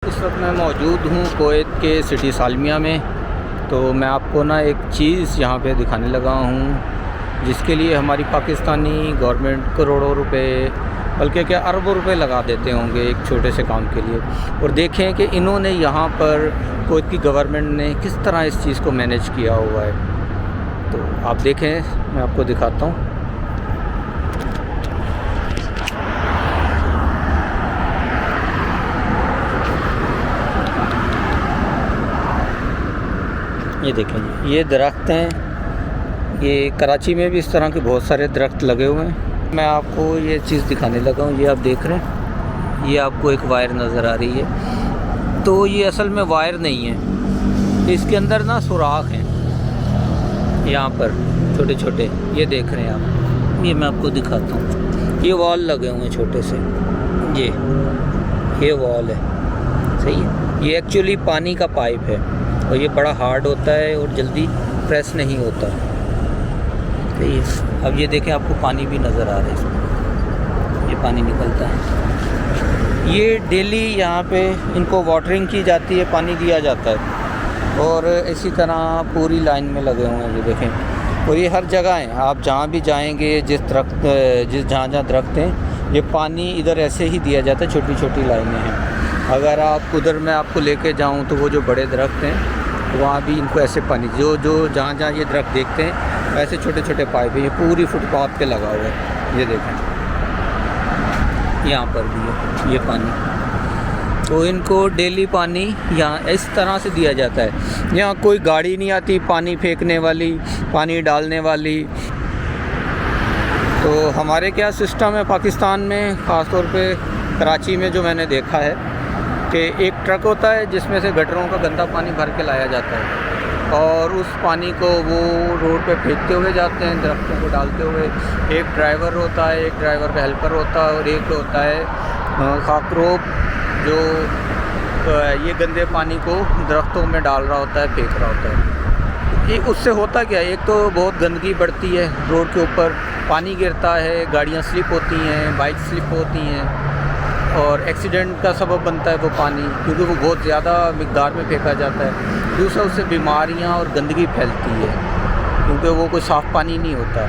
इस वक्त मैं मौजूद हूँ कुवैत के सिटी सालमिया में। तो मैं आपको ना एक चीज़ यहाँ पे दिखाने लगा हूँ जिसके लिए हमारी पाकिस्तानी गवर्नमेंट करोड़ों रुपए बल्कि क्या अरबों रुपए लगा देते होंगे एक छोटे से काम के लिए। और देखें कि इन्होंने यहाँ पर कुवैत की गवर्नमेंट ने किस तरह इस चीज़ को मैनेज किया हुआ है। तो आप देखें, मैं आपको दिखाता हूँ। ये देखें, ये दरख्त हैं। ये कराची में भी इस तरह के बहुत सारे दरख्त लगे हुए हैं। मैं आपको ये चीज़ दिखाने लगा हूँ। ये आप देख रहे हैं, ये आपको एक वायर नज़र आ रही है। तो ये असल में वायर नहीं है, इसके अंदर ना सुराख हैं यहाँ पर छोटे छोटे। ये देख रहे हैं आप, ये मैं आपको दिखाता हूँ। ये वॉल लगे हुए हैं छोटे से, ये वॉल है, सही है। ये एक्चुअली पानी का पाइप है और ये बड़ा हार्ड होता है और जल्दी प्रेस नहीं होता, सही है। अब ये देखें, आपको पानी भी नज़र आ रहा है इसमें, ये पानी निकलता है। ये डेली यहाँ पे इनको वाटरिंग की जाती है, पानी दिया जाता है। और इसी तरह पूरी लाइन में लगे हुए हैं, ये देखें। और ये हर जगह हैं, आप जहाँ भी जाएंगे, जहाँ दरख्त हैं, ये पानी इधर ऐसे ही दिया जाता है। छोटी छोटी लाइनें हैं। अगर आप उधर मैं आपको लेके जाऊँ तो वो जो बड़े दरख्त हैं वहाँ भी इनको ऐसे पानी जो जहाँ ये दरख्त देखते हैं ऐसे छोटे छोटे पाइप है। ये पूरी फुटपाथ पे लगा हुआ है, ये देखें, यहाँ पर भी है ये पानी। तो इनको डेली पानी यहाँ इस तरह से दिया जाता है। यहाँ कोई गाड़ी नहीं आती पानी फेंकने वाली, पानी डालने वाली। तो हमारे क्या सिस्टम है पाकिस्तान में, ख़ास तौर पे कराची में जो मैंने देखा है कि एक ट्रक होता है जिसमें से गटरों का गंदा पानी भर के लाया जाता है और उस पानी को वो रोड पे फेंकते हुए जाते हैं, दरख्तों को डालते हुए। एक ड्राइवर होता है, एक ड्राइवर का हेल्पर होता है और एक होता है खाकरोब जो ये गंदे पानी को दरख्तों में डाल रहा होता है, फेंक रहा होता है। ये उससे होता क्या है, एक तो बहुत गंदगी बढ़ती है, रोड के ऊपर पानी गिरता है, गाड़ियाँ स्लिप होती हैं, बाइक स्लिप होती हैं और एक्सीडेंट का सबब बनता है वो पानी, क्योंकि वो बहुत ज़्यादा मिक़दार में फेंका जाता है। दूसरा, उससे बीमारियां और गंदगी फैलती है क्योंकि वो कोई साफ़ पानी नहीं होता।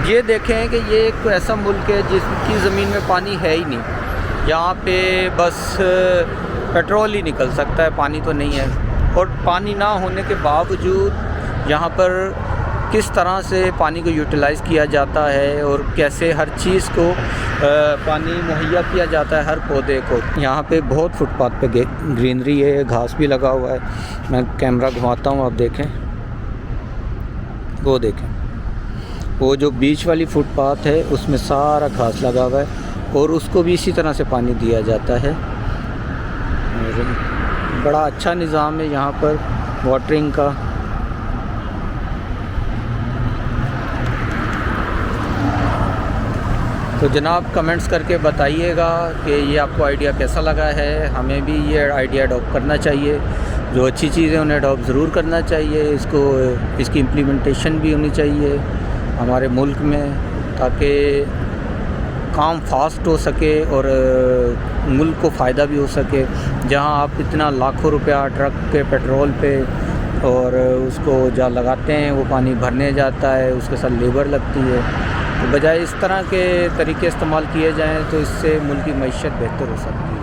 ये देखें कि ये एक ऐसा मुल्क है जिसकी ज़मीन में पानी है ही नहीं। यहाँ पे बस पेट्रोल ही निकल सकता है, पानी तो नहीं है। और पानी ना होने के बावजूद यहाँ पर किस तरह से पानी को यूटिलाइज़ किया जाता है और कैसे हर चीज़ को पानी मुहैया किया जाता है, हर पौधे को। यहाँ पे बहुत फुटपाथ पे ग्रीनरी है, घास भी लगा हुआ है। मैं कैमरा घुमाता हूँ, आप देखें, वो देखें, वो जो बीच वाली फुटपाथ है उसमें सारा घास लगा हुआ है और उसको भी इसी तरह से पानी दिया जाता है। और बड़ा अच्छा निज़ाम है यहाँ पर वाटरिंग का। तो जनाब कमेंट्स करके बताइएगा कि ये आपको आइडिया कैसा लगा है। हमें भी ये आइडिया अडॉप्ट करना चाहिए। जो अच्छी चीज़ें उन्हें अडॉप्ट ज़रूर करना चाहिए। इसकी इम्प्लीमेंटेशन भी होनी चाहिए हमारे मुल्क में, ताकि काम फास्ट हो सके और मुल्क को फ़ायदा भी हो सके। जहां आप इतना लाखों रुपया ट्रक के पेट्रोल पे और उसको जहाँ लगाते हैं वो पानी भरने जाता है, उसके साथ लेबर लगती है। तो बजाय इस तरह के तरीके इस्तेमाल किए जाएँ तो इससे मुल्क की मईशत बेहतर हो सकती है।